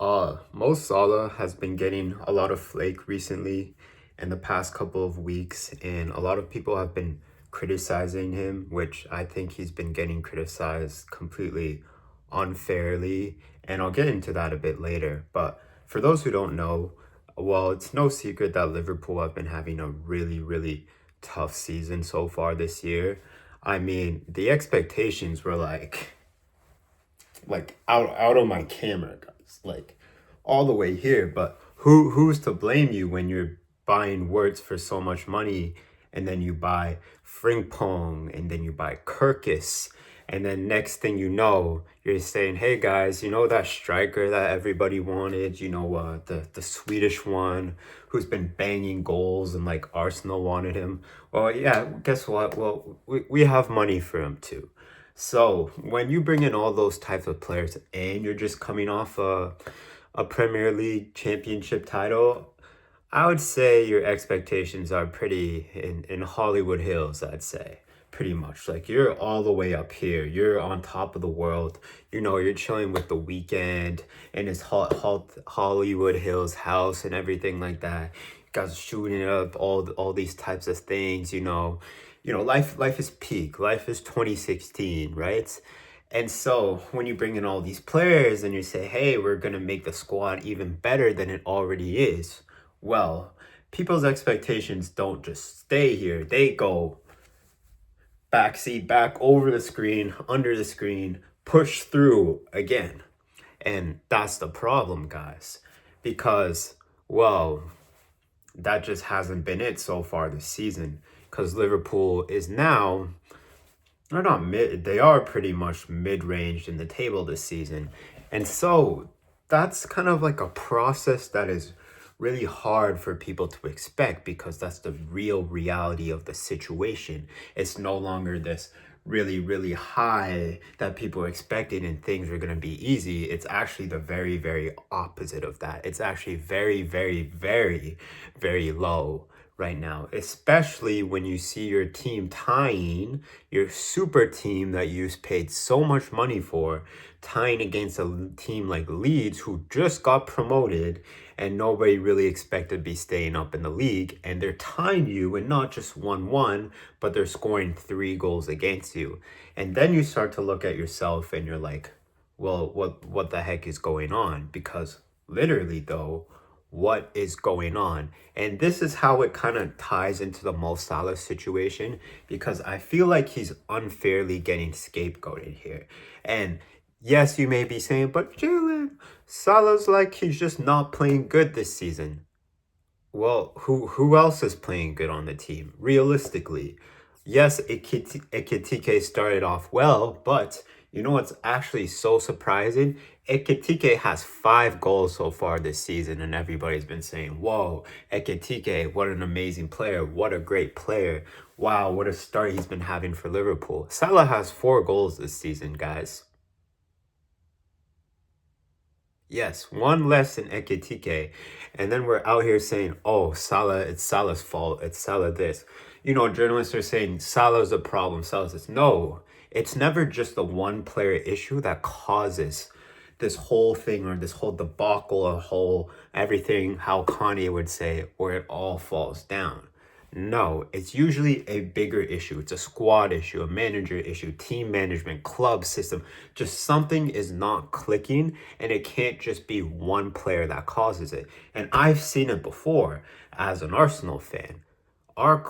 Mo Salah has been getting a lot of flake recently in the past couple of weeks, and a lot of people have been criticizing him, which I think he's been getting criticized completely unfairly, and I'll get into that a bit later. But for those who don't know, well, it's no secret that Liverpool have been having a really tough season so far this year. I mean, the expectations were like out of my camera, guys, like all the way here. But who's to blame you when you're buying words for so much money, and then you buy Frimpong, and then you buy Kirkus, and then next thing you know, you're saying, "Hey guys, you know that striker that everybody wanted? The Swedish one who's been banging goals and like Arsenal wanted him. Well, yeah, guess what? Well, we have money for him too." So when you bring in all those types of players and you're just coming off a Premier League championship title, I would say your expectations are pretty in Hollywood Hills, I'd say. Pretty much. Like you're all the way up here. You're on top of the world. You know, you're chilling with the weekend in his Hollywood Hills house and everything like that. You guys are shooting up all these types of things, you know. Life is peak. Life is 2016, right? And so when you bring in all these players and you say, hey, we're going to make the squad even better than it already is, well, people's expectations don't just stay here. They go backseat, back over the screen, under the screen, push through again. And that's the problem, guys. Because, well, that just hasn't been it so far this season. Because Liverpool is now, they're not mid, they are pretty much mid-range in the table this season. And so that's kind of like a process that is really hard for people to expect because that's the real reality of the situation. It's no longer this really high that people expected and things are going to be easy. It's actually the very opposite of that. It's actually very low right now, especially when you see your team tying, your super team that you've paid so much money for, tying against a team like Leeds who just got promoted and nobody really expected to be staying up in the league, and they're tying you and not just 1-1, but they're scoring 3 goals against you. And then you start to look at yourself and you're like, well, what the heck is going on? Because literally though, what is going on? And this is how it kind of ties into the Mo Salah situation, because I feel like he's unfairly getting scapegoated here. And yes, you may be saying, but Jalen, Salah's like he's just not playing good this season. Well, who else is playing good on the team? Realistically, yes, Ekitike started off well, but you know what's actually so surprising? Ekitike has 5 goals so far this season, and everybody's been saying, "Whoa, Ekitike, what an amazing player! What a great player! Wow, what a start he's been having for Liverpool." Salah has 4 goals this season, guys. Yes, one less than Ekitike. And then we're out here saying, oh, Salah, it's Salah's fault. It's Salah this. You know, journalists are saying Salah's the problem. Salah's this. No, it's never just the one player issue that causes this whole thing or this whole debacle, or whole everything, how Kanye would say, where it all falls down. No, it's usually a bigger issue. It's a squad issue, a manager issue, team management, club system. Just something is not clicking, and it can't just be one player that causes it. And I've seen it before as an Arsenal fan. Our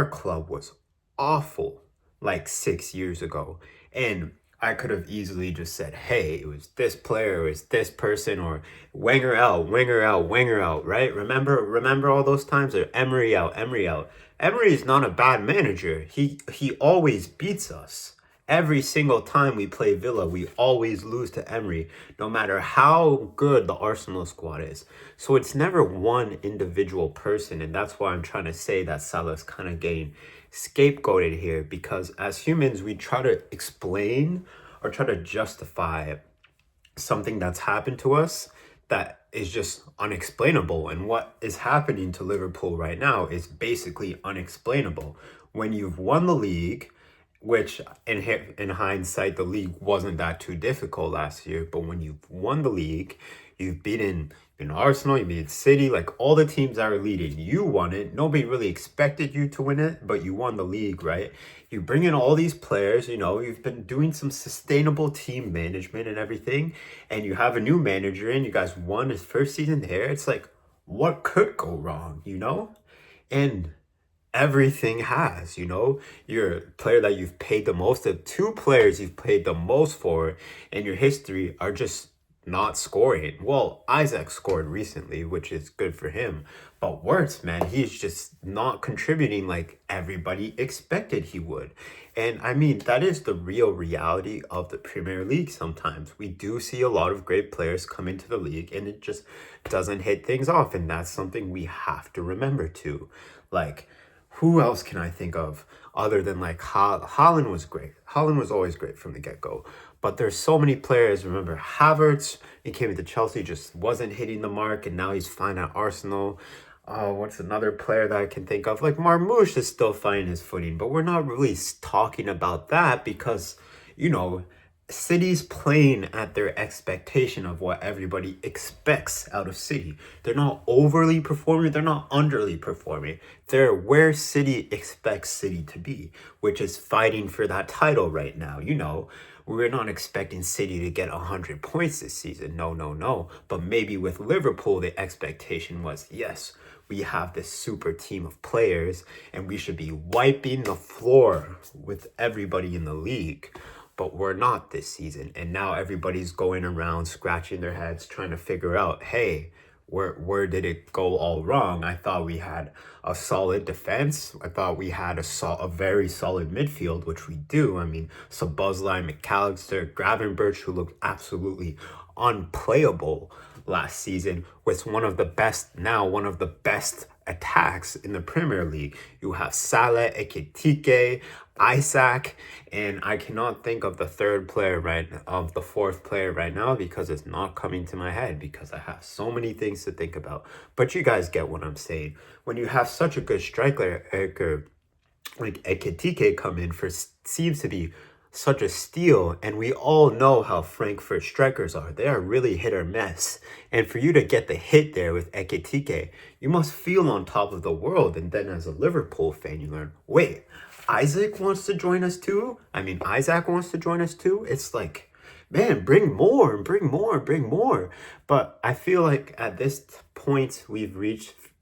club was awful like 6 years ago. And I could have easily just said, hey, it was this player, it was this person, or Wenger out, Wenger out, Wenger out, right? Remember all those times? Or Emery out, Emery out. Emery is not a bad manager. He always beats us. Every single time we play Villa, we always lose to Emery, no matter how good the Arsenal squad is. So it's never one individual person, and that's why I'm trying to say that Salah's kind of getting scapegoated here, because as humans, we try to explain or try to justify something that's happened to us that is just unexplainable. And what is happening to Liverpool right now is basically unexplainable. When you've won the league, which in hindsight, the league wasn't that too difficult last year, but when you've won the league, You've beaten Arsenal, you beat City, like all the teams that are leading. You won it. Nobody really expected you to win it, but you won the league, right? You bring in all these players, you've been doing some sustainable team management and everything, and you have a new manager in. You guys won his first season there. It's like, what could go wrong? And everything has, you're a player that you've paid the most of. Two players you've paid the most for in your history are just not scoring. Well, Isaac scored recently, which is good for him. But Wirtz, man, he's just not contributing like everybody expected he would. And I mean, that is the real reality of the Premier League sometimes. We do see a lot of great players come into the league and it just doesn't hit things off. And that's something we have to remember too. Like, who else can I think of other than like Haaland was great. Haaland was always great from the get-go. But there's so many players. Remember Havertz, he came into Chelsea, just wasn't hitting the mark, and now he's fine at Arsenal. What's another player that I can think of? Like Marmoush is still finding his footing, but we're not really talking about that because, City's playing at their expectation of what everybody expects out of City. They're not overly performing. They're not underly performing. They're where City expects City to be, which is fighting for that title right now. We're not expecting City to get 100 points this season. No, no, no. But maybe with Liverpool, the expectation was, yes, we have this super team of players and we should be wiping the floor with everybody in the league. But we're not this season. And now everybody's going around scratching their heads trying to figure out, hey, where did it go all wrong? I thought we had a solid defense. I thought we had a very solid midfield, which we do. I mean, Szoboszlai, McAllister, Gravenberch, who looked absolutely unplayable last season, was one of the best attacks in the Premier League. You have Salah, Ekitike, Isaac, and I cannot think of the fourth player right now because it's not coming to my head because I have so many things to think about. But you guys get what I'm saying. When you have such a good striker like Ekitike come in seems to be such a steal, and we all know how Frankfurt strikers are. They are really hit or miss. And for you to get the hit there with Ekitike, you must feel on top of the world. And then as a Liverpool fan, you learn, wait, Isaac wants to join us too? Isaac wants to join us too? It's like, man, bring more. But I feel like at this point we've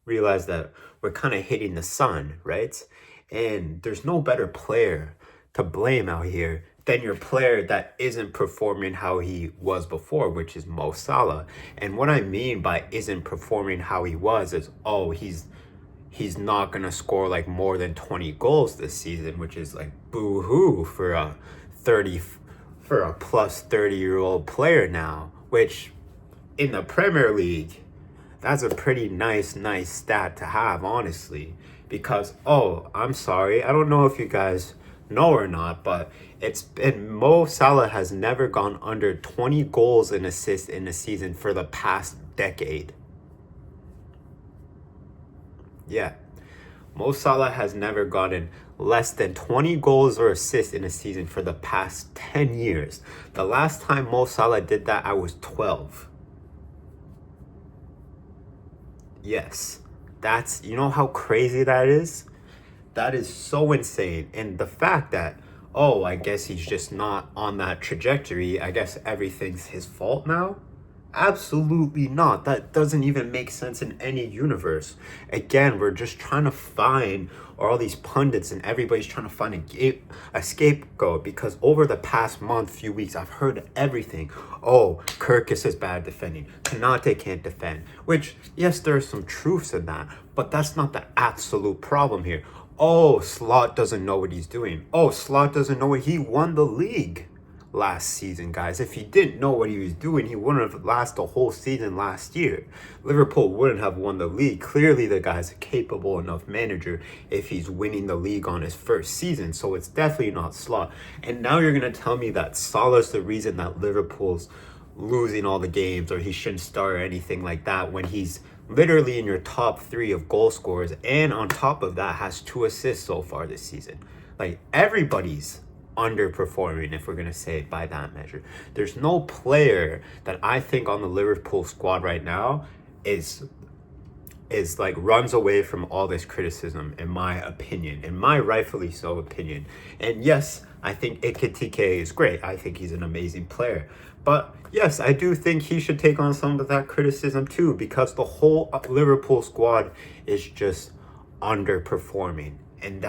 realized that we're kind of hitting the sun, right? And there's no better player to blame out here than your player that isn't performing how he was before, which is Mo Salah. And what I mean by isn't performing how he was is, he's not gonna score like more than 20 goals this season, which is like boo-hoo for a plus 30-year-old player now, which in the Premier League, that's a pretty nice stat to have, honestly. Because, I'm sorry, I don't know if you guys know or not, but Mo Salah has never gone under 20 goals and assists in a season for the past decade. Yeah. Mo Salah has never gotten less than 20 goals or assists in a season for the past 10 years. The last time Mo Salah did that, I was 12. Yes. You know how crazy that is? That is so insane. And the fact that, I guess he's just not on that trajectory, I guess everything's his fault now? Absolutely not. That doesn't even make sense in any universe. Again, we're just trying to find, or all these pundits and everybody's trying to find a scapegoat, because over the past few weeks, I've heard everything. Kirkus is bad defending. Konate can't defend. Which, yes, there's some truths in that, but that's not the absolute problem here. Slot doesn't know what he's doing. Slot doesn't know he won the league last season, guys. If he didn't know what he was doing, he wouldn't have lasted the whole season last year. Liverpool wouldn't have won the league. Clearly, the guy's a capable enough manager if he's winning the league on his first season. So it's definitely not Slot. And now you're going to tell me that Salah's the reason that Liverpool's losing all the games, or he shouldn't start or anything like that, when he's literally in your top 3 of goal scorers, and on top of that has 2 assists so far this season. Like, everybody's underperforming, if we're going to say it by that measure. There's no player that I think on the Liverpool squad right now is like runs away from all this criticism, in my opinion, in my rightfully so opinion. And yes, I think Ekitike is great. I think he's an amazing player. But yes, I do think he should take on some of that criticism too, because the whole Liverpool squad is just underperforming. And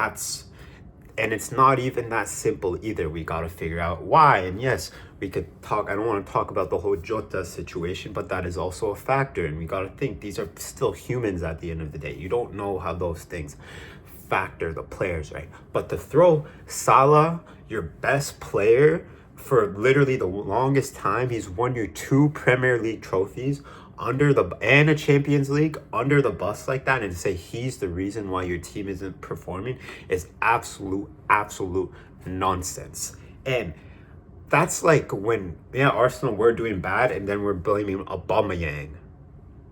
it's not even that simple either. We got to figure out why. And yes, we could talk. I don't want to talk about the whole Jota situation, but that is also a factor. And we got to think these are still humans at the end of the day. You don't know how those things factor the players, right? But to throw Salah, your best player, for literally the longest time, he's won you 2 Premier League trophies and a Champions League under the bus like that, and to say he's the reason why your team isn't performing is absolute nonsense. And that's like when Arsenal were doing bad and then we're blaming Aubameyang.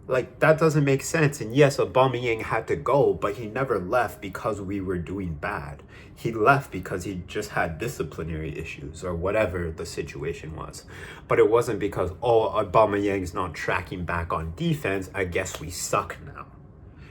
Like, that doesn't make sense. And yes, Aubameyang had to go, but he never left because we were doing bad. He left because he just had disciplinary issues or whatever the situation was. But it wasn't because, Aubameyang's not tracking back on defense, I guess we suck now.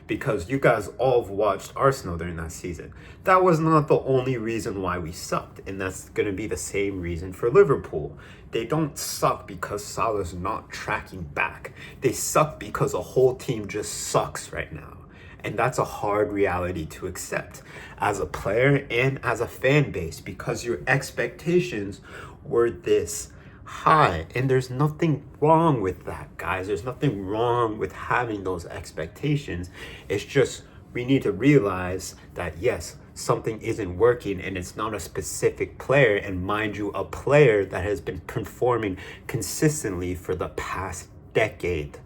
Because you guys all have watched Arsenal during that season. That was not the only reason why we sucked. And that's going to be the same reason for Liverpool. They don't suck because Salah's not tracking back. They suck because the whole team just sucks right now. And that's a hard reality to accept as a player and as a fan base, because your expectations were this high. And there's nothing wrong with that, guys. There's nothing wrong with having those expectations. It's just we need to realize that yes, something isn't working, and it's not a specific player. And mind you, a player that has been performing consistently for the past decade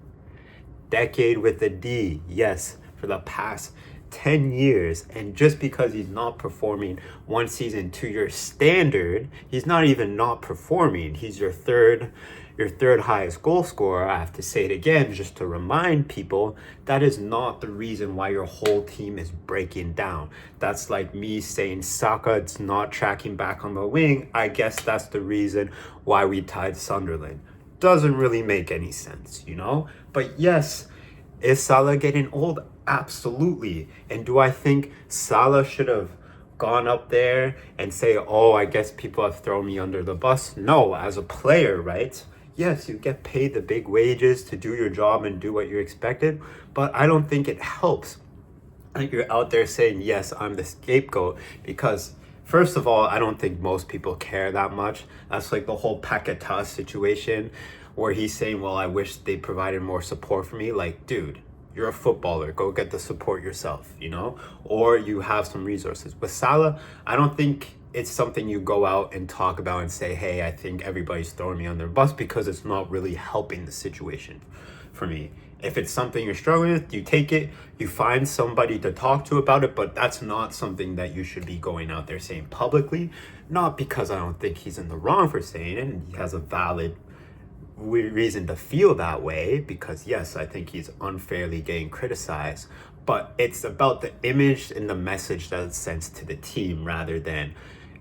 with a D, yes, for the past 10 years. And just because he's not performing one season to your standard, he's not even not performing. He's your third highest goal scorer. I have to say it again just to remind people, that is not the reason why your whole team is breaking down. That's like me saying Saka's not tracking back on the wing. I guess that's the reason why we tied Sunderland. Doesn't really make any sense, But yes, is Salah getting old? Absolutely. And do I think Salah should have gone up there and say, I guess people have thrown me under the bus? No, as a player, right? Yes, you get paid the big wages to do your job and do what you're expected, but I don't think it helps. Like, you're out there saying, yes, I'm the scapegoat, because first of all, I don't think most people care that much. That's like the whole Paquetá situation where he's saying, well, I wish they provided more support for me. Like, dude, you're a footballer. Go get the support yourself, or you have some resources. With Salah, I don't think it's something you go out and talk about and say, hey, I think everybody's throwing me under the bus, because it's not really helping the situation for me. If it's something you're struggling with, you take it, you find somebody to talk to about it, but that's not something that you should be going out there saying publicly. Not because I don't think he's in the wrong for saying it, and he has a valid reason to feel that way, because yes, I think he's unfairly getting criticized, but it's about the image and the message that it sends to the team, rather than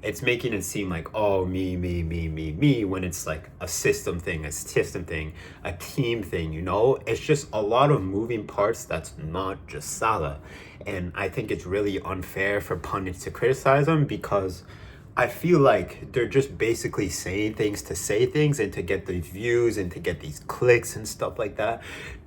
it's making it seem like, me, when it's like a system thing, a team thing, It's just a lot of moving parts that's not just Salah. And I think it's really unfair for pundits to criticize him, because I feel like they're just basically saying things to say things and to get the views and to get these clicks and stuff like that,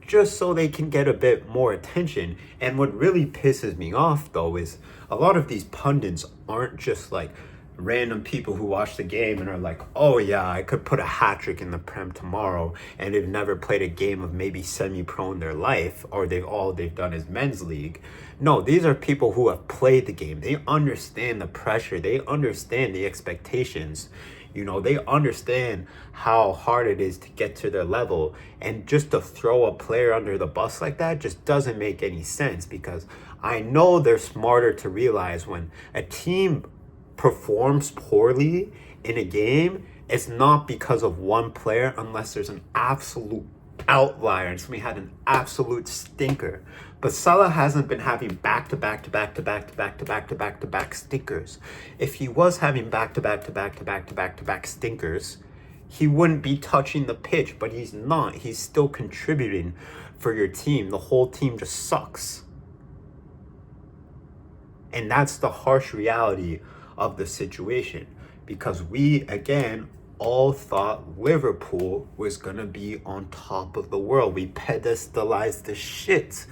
just so they can get a bit more attention. And what really pisses me off, though, is a lot of these pundits aren't just like random people who watch the game and are like, oh yeah, I could put a hat trick in the Prem tomorrow, and they've never played a game of maybe semi-pro in their life, or they've done is men's league. No, these are people who have played the game. They understand the pressure. They understand the expectations. They understand how hard it is to get to their level. And just to throw a player under the bus like that just doesn't make any sense, because I know they're smarter to realize when a team performs poorly in a game, it's not because of one player, unless there's an absolute outlier and somebody had an absolute stinker. But Salah hasn't been having back-to-back stinkers. If he was having back-to-back stinkers, he wouldn't be touching the pitch, but he's not. He's still contributing for your team. The whole team just sucks. And that's the harsh reality of the situation, because we, again, all thought Liverpool was going to be on top of the world. We pedestalized the shit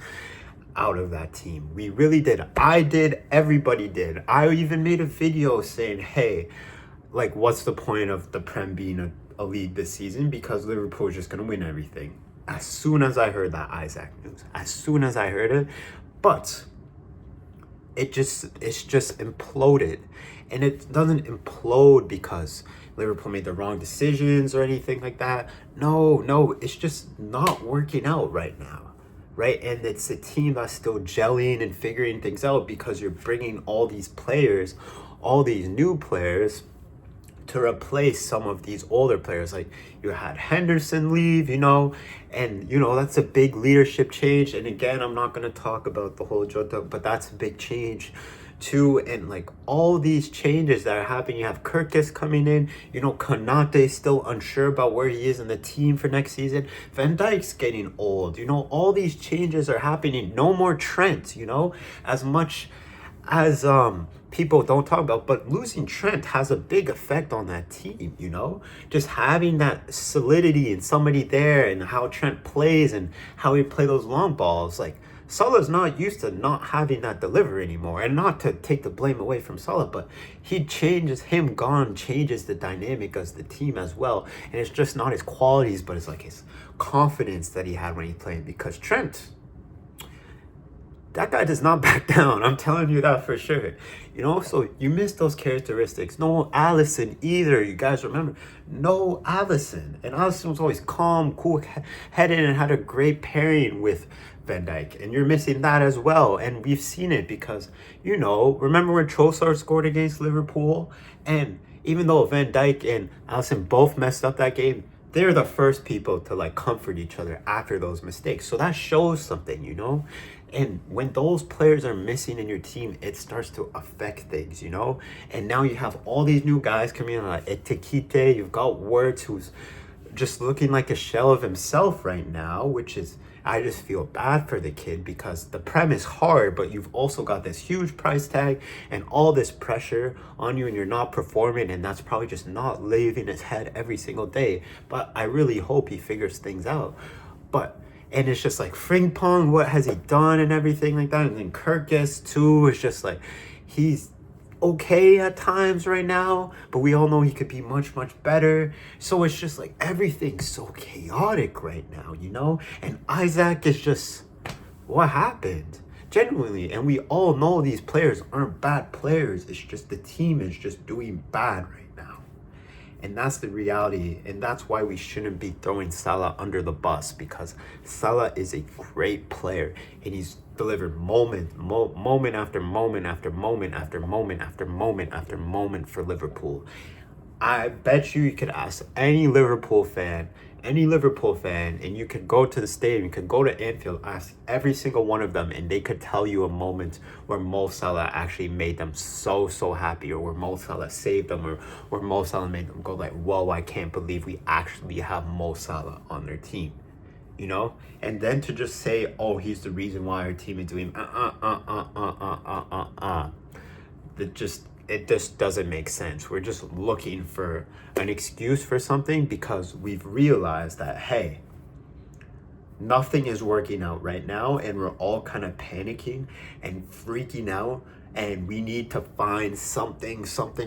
out of that team. We really did. I did. Everybody did. I even made a video saying, hey, like, what's the point of the Prem being a league this season? Because Liverpool is just going to win everything. As soon as I heard that Isaac news, as soon as I heard it, but it's just imploded. And it doesn't implode because Liverpool made the wrong decisions or anything like that. No, it's just not working out right now, right? And it's a team that's still gelling and figuring things out because you're bringing all these players, all these new players, to replace some of these older players. Like, you had Henderson leave, and that's a big leadership change. And again, I'm not going to talk about the whole Jota, but that's a big change too. And like, all these changes that are happening, you have Kirkus coming in, Konate still unsure about where he is in the team for next season. Van Dijk's getting old, all these changes are happening. No more Trent, as much as people don't talk about, but losing Trent has a big effect on that team, just having that solidity and somebody there, and how Trent plays and how he play those long balls. Like, Salah's not used to not having that delivery anymore, and not to take the blame away from Salah, but him gone changes the dynamic of the team as well. And it's just not his qualities, but it's like his confidence that he had when he played, because Trent, that guy does not back down. I'm telling you that for sure. So you miss those characteristics. No Alisson either. You guys remember? No Alisson. And Alisson was always calm, cool headed, and had a great pairing with Van Dijk. And you're missing that as well. And we've seen it because, remember when Trossard scored against Liverpool? And even though Van Dijk and Alisson both messed up that game, they're the first people to like comfort each other after those mistakes. So that shows something, And when those players are missing in your team, it starts to affect things, And now you have all these new guys coming in, like Etikite. You've got Wirtz, who's just looking like a shell of himself right now, which is, I just feel bad for the kid, because the Prem is hard, but you've also got this huge price tag and all this pressure on you, and you're not performing, and that's probably just not leaving his head every single day. But I really hope he figures things out. And it's just like Frimpong, what has he done and everything like that. And then Kirkus too, is just like, he's okay at times right now, but we all know he could be much, much better. So it's just like, everything's so chaotic right now, And Isaac is just, what happened? Genuinely. And we all know these players aren't bad players. It's just the team is just doing bad right now. And that's the reality, and that's why we shouldn't be throwing Salah under the bus, because Salah is a great player, and he's delivered moment after moment after moment after moment after moment after moment for Liverpool. I bet you could ask any Liverpool fan, and you could go to the stadium, you could go to Anfield, ask every single one of them, and they could tell you a moment where Mo Salah actually made them so happy, or where Mo Salah saved them, or where Mo Salah made them go like, whoa, I can't believe we actually have Mo Salah on their team, And then to just say, oh, he's the reason why our team is doing it just doesn't make sense. We're just looking for an excuse for something, because we've realized that, hey, nothing is working out right now, and we're all kind of panicking and freaking out, and we need to find something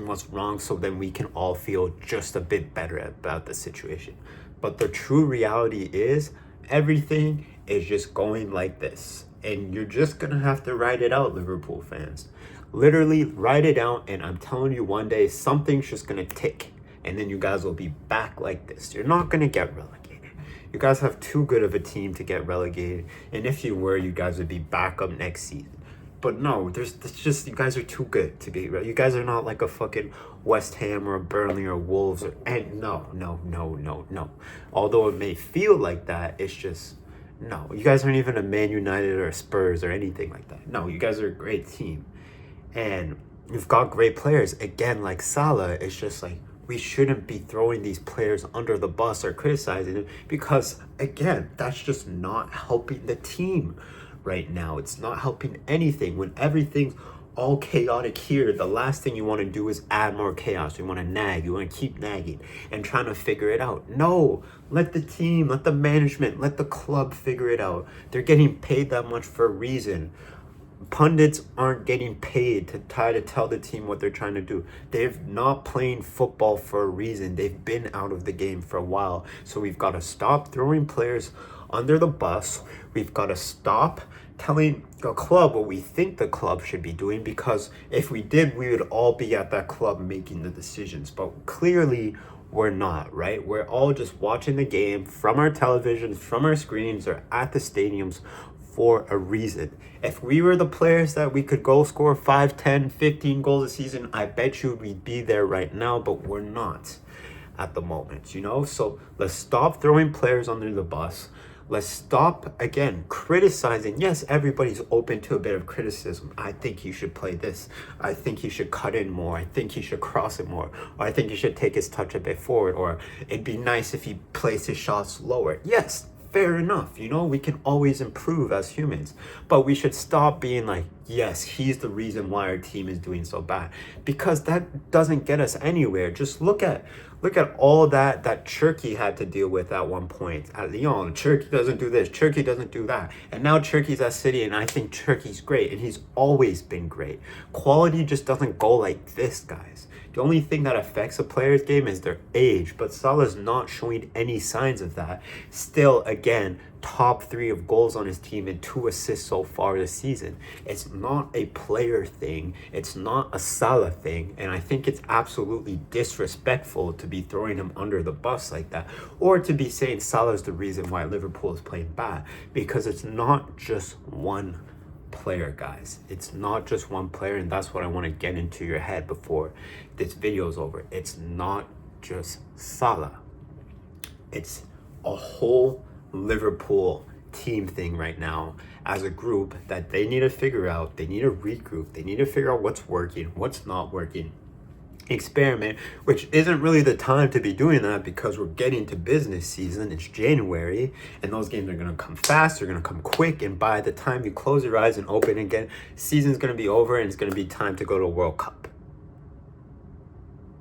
was wrong, so then we can all feel just a bit better about the situation. But the true reality is, everything is just going like this, and you're just gonna have to ride it out, Liverpool fans. Literally write it out, and I'm telling you, one day something's just gonna tick, and then you guys will be back like this. You're not gonna get relegated. You guys have too good of a team to get relegated, and if you were, you guys would be back up next season. But no, it's just you guys are too good to be right. You guys are not like a fucking West Ham or a Burnley or Wolves and no. Although it may feel like that, it's just no. You guys aren't even a Man United or a Spurs or anything like that. No, you guys are a great team, and you've got great players. Again, like Salah, it's just like we shouldn't be throwing these players under the bus or criticizing them because again, that's just not helping the team right now. It's not helping anything. When everything's all chaotic here, the last thing you want to do is add more chaos. You want to nag, you want to keep nagging and trying to figure it out. No, let the team, let the management, let the club figure it out. They're getting paid that much for a reason. Pundits aren't getting paid to try to tell the team what they're trying to do. They're not playing football for a reason. They've been out of the game for a while. So we've got to stop throwing players under the bus. We've got to stop telling the club what we think the club should be doing, because if we did, we would all be at that club making the decisions. But clearly we're not, right? We're all just watching the game from our televisions, from our screens, or at the stadiums for a reason. If we were the players that we could go score 5, 10, 15 goals a season, I bet you we'd be there right now, but we're not at the moment, you know? So let's stop throwing players under the bus. Let's stop, again, criticizing. Yes, everybody's open to a bit of criticism. I think he should play this. I think he should cut in more. I think he should cross it more. Or I think he should take his touch a bit forward. Or it'd be nice if he plays his shots lower. Yes, fair enough. You know, we can always improve as humans. But we should stop being like, yes, he's the reason why our team is doing so bad. Because that doesn't get us anywhere. Just look at all that Turkey had to deal with at one point at Lyon. Turkey doesn't do this, Turkey doesn't do that. And now Turkey's at City, and I think Turkey's great, and he's always been great. Quality just doesn't go like this, guys. The only thing that affects a player's game is their age, but Salah's not showing any signs of that. Still, again, top 3 of goals on his team and 2 assists so far this season. It's not a player thing. It's not a Salah thing. And I think it's absolutely disrespectful to be throwing him under the bus like that, or to be saying Salah's the reason why Liverpool is playing bad, because it's not just one player, guys. It's not just one player, and that's what I want to get into your head before this video is over. It's not just Salah. It's a whole Liverpool team thing right now as a group that they need to figure out. They need to regroup. They need to figure out what's working, what's not working. Experiment, which isn't really the time to be doing that because we're getting to business season. It's January, and those games are going to come fast. They're going to come quick, and by the time you close your eyes and open again, season's going to be over, and it's going to be time to go to a World Cup.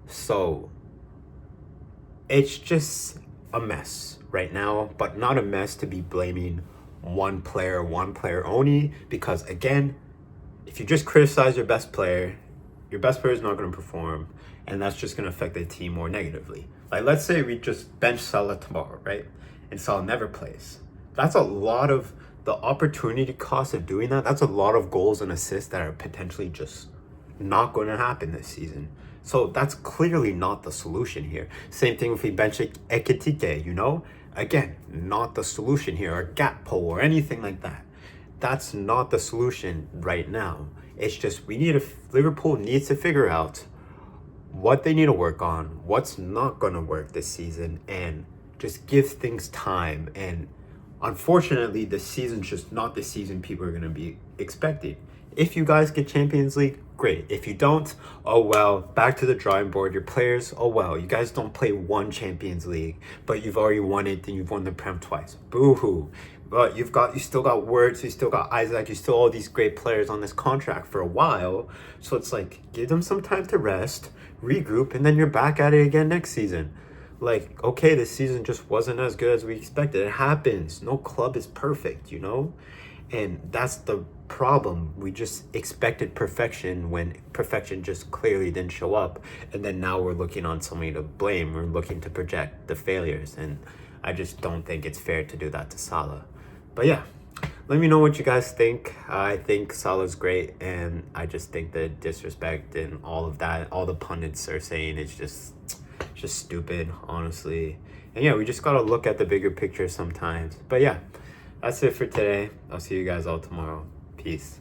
So it's just a mess right now, but not a mess to be blaming one player only, because again, if you just criticize your best player is not going to perform, and that's just going to affect the team more negatively. Like, let's say we just bench Salah tomorrow, right? And Salah never plays. That's a lot of the opportunity cost of doing that. That's a lot of goals and assists that are potentially just not going to happen this season. So that's clearly not the solution here. Same thing if we bench Ekitike, you know? Again, not the solution here, or Gakpo or anything like that. That's not the solution right now. It's just Liverpool needs to figure out what they need to work on, what's not going to work this season, and just give things time. And unfortunately, the season's just not the season people are going to be expecting. If you guys get Champions League, great. If you don't, oh well, back to the drawing board. Your players, oh well, you guys don't play one Champions League, but you've already won it, and you've won the Prem twice. Boo-hoo. But you still got Wirtz, you still got Isaac, you still all these great players on this contract for a while. So it's like, give them some time to rest, regroup, and then you're back at it again next season. Like, okay, this season just wasn't as good as we expected. It happens. No club is perfect, you know? And that's the problem. We just expected perfection when perfection just clearly didn't show up. And then now we're looking on somebody to blame. We're looking to project the failures. And I just don't think it's fair to do that to Salah. But yeah, let me know what you guys think. I think Salah's great, and I just think the disrespect and all of that, all the pundits are saying, it's just stupid, honestly. And yeah, we just gotta look at the bigger picture sometimes. But yeah, that's it for today. I'll see you guys all tomorrow. Peace.